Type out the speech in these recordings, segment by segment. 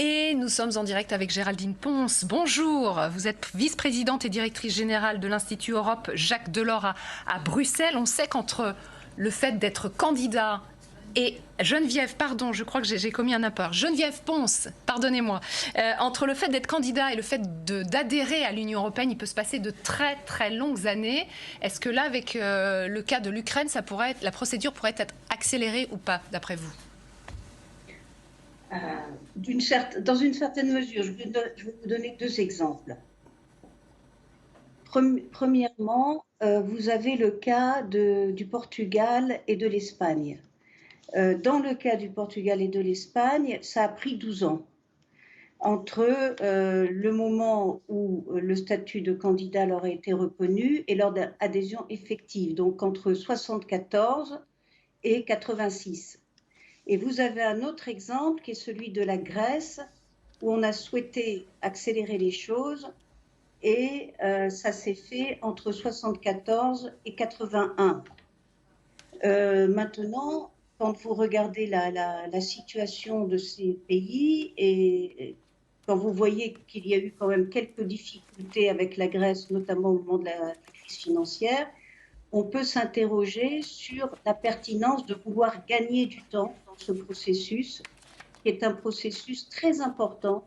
Et nous sommes en direct avec Géraldine Pons. Bonjour, vous êtes vice-présidente et directrice générale de l'Institut Europe Jacques Delors à Bruxelles. On sait qu'entre le fait d'être candidat et Geneviève, pardon, je crois que j'ai commis un apport. Geneviève Pons, pardonnez-moi. Entre le fait d'être candidat et le fait d'adhérer à l'Union européenne, il peut se passer de très très longues années. Est-ce que là, avec le cas de l'Ukraine, la procédure pourrait être accélérée ou pas, d'après vous? Dans une certaine mesure, je vais vous donner deux exemples. Premièrement, vous avez le cas du Portugal et de l'Espagne. Dans le cas du Portugal et de l'Espagne, ça a pris 12 ans entre le moment où le statut de candidat leur a été reconnu et leur adhésion effective, donc entre 1974 et 86. Et vous avez un autre exemple qui est celui de la Grèce, où on a souhaité accélérer les choses et ça s'est fait entre 1974 et 81. Maintenant, quand vous regardez la situation de ces pays et quand vous voyez qu'il y a eu quand même quelques difficultés avec la Grèce, notamment au moment de la crise financière, on peut s'interroger sur la pertinence de vouloir gagner du temps dans ce processus, qui est un processus très important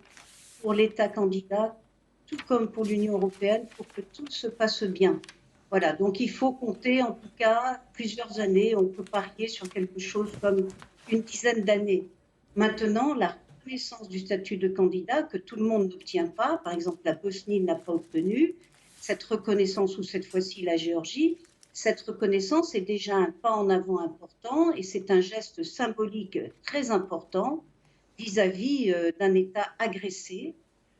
pour l'État candidat, tout comme pour l'Union européenne, pour que tout se passe bien. Voilà, donc il faut compter en tout cas plusieurs années, on peut parier sur quelque chose comme une dizaine d'années. Maintenant, la reconnaissance du statut de candidat, que tout le monde n'obtient pas, par exemple la Bosnie n'a pas obtenu, cette reconnaissance, ou cette fois-ci la Géorgie, cette reconnaissance est déjà un pas en avant important et c'est un geste symbolique très important vis-à-vis d'un État agressé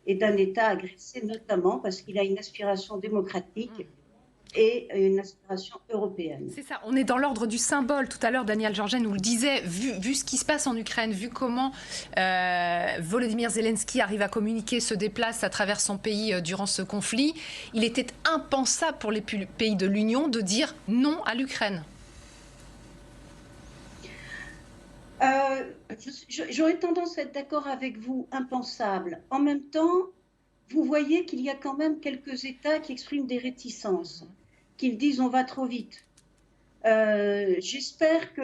et d'un État agressé notamment parce qu'il a une aspiration démocratique et une aspiration européenne. C'est ça, on est dans l'ordre du symbole. Tout à l'heure, Daniel Georges nous le disait, vu ce qui se passe en Ukraine, vu comment Volodymyr Zelensky arrive à communiquer, se déplace à travers son pays durant ce conflit, il était impensable pour les pays de l'Union de dire non à l'Ukraine. J'aurais tendance à être d'accord avec vous, impensable. En même temps, vous voyez qu'il y a quand même quelques États qui expriment des réticences, qu'ils disent on va trop vite. J'espère que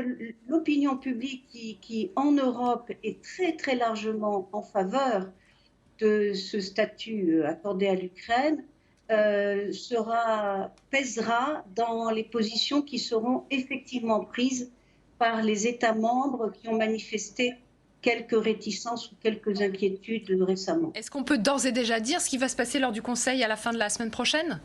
l'opinion publique qui en Europe est très très largement en faveur de ce statut accordé à l'Ukraine pèsera dans les positions qui seront effectivement prises par les États membres qui ont manifesté quelques réticences ou quelques inquiétudes récemment. Est-ce qu'on peut d'ores et déjà dire ce qui va se passer lors du Conseil à la fin de la semaine prochaine ?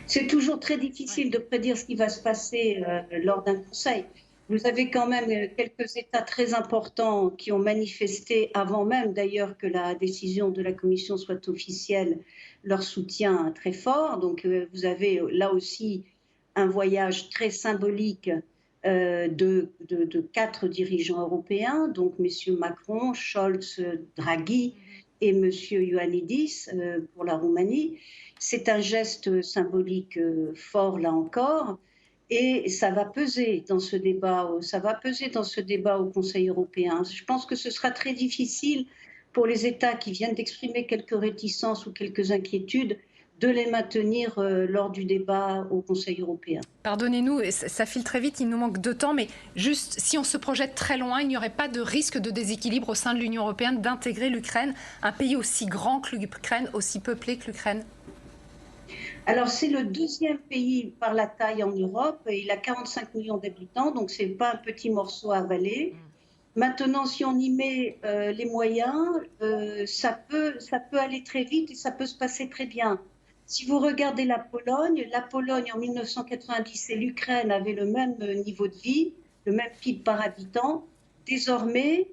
C'est toujours très difficile de prédire ce qui va se passer lors d'un Conseil. Vous avez quand même quelques États très importants qui ont manifesté, avant même d'ailleurs que la décision de la Commission soit officielle, leur soutien très fort. Donc vous avez là aussi un voyage très symbolique de 4 dirigeants européens, donc messieurs Macron, Scholz, Draghi et monsieur Ioannidis pour la Roumanie. C'est un geste symbolique fort là encore. Et ça va peser dans ce débat, au Conseil européen. Je pense que ce sera très difficile pour les États qui viennent d'exprimer quelques réticences ou quelques inquiétudes de les maintenir lors du débat au Conseil européen. Pardonnez-nous, ça file très vite, il nous manque de temps, mais juste si on se projette très loin, il n'y aurait pas de risque de déséquilibre au sein de l'Union européenne d'intégrer l'Ukraine, un pays aussi grand que l'Ukraine, aussi peuplé que l'Ukraine? Alors, c'est le deuxième pays par la taille en Europe. Il a 45 millions d'habitants, donc ce n'est pas un petit morceau à avaler. Maintenant, si on y met les moyens, ça peut aller très vite et ça peut se passer très bien. Si vous regardez la Pologne en 1990 et l'Ukraine avaient le même niveau de vie, le même PIB par habitant. Désormais,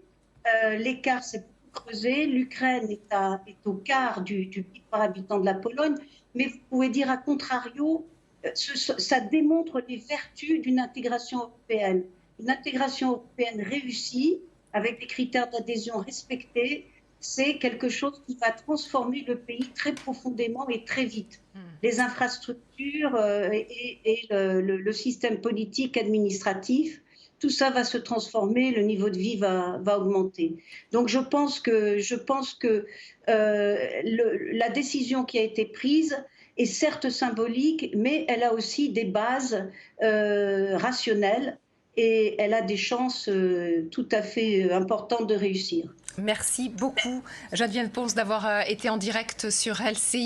l'écart s'est creusé. L'Ukraine est au quart du PIB par habitant de la Pologne. Mais vous pouvez dire, à contrario, ça démontre les vertus d'une intégration européenne. Une intégration européenne réussie, avec des critères d'adhésion respectés, c'est quelque chose qui va transformer le pays très profondément et très vite. Les infrastructures et le système politique administratif tout ça va se transformer, le niveau de vie va augmenter. Donc je pense que la décision qui a été prise est certes symbolique, mais elle a aussi des bases rationnelles et elle a des chances tout à fait importantes de réussir. Merci beaucoup, Geneviève Pons, d'avoir été en direct sur LCI.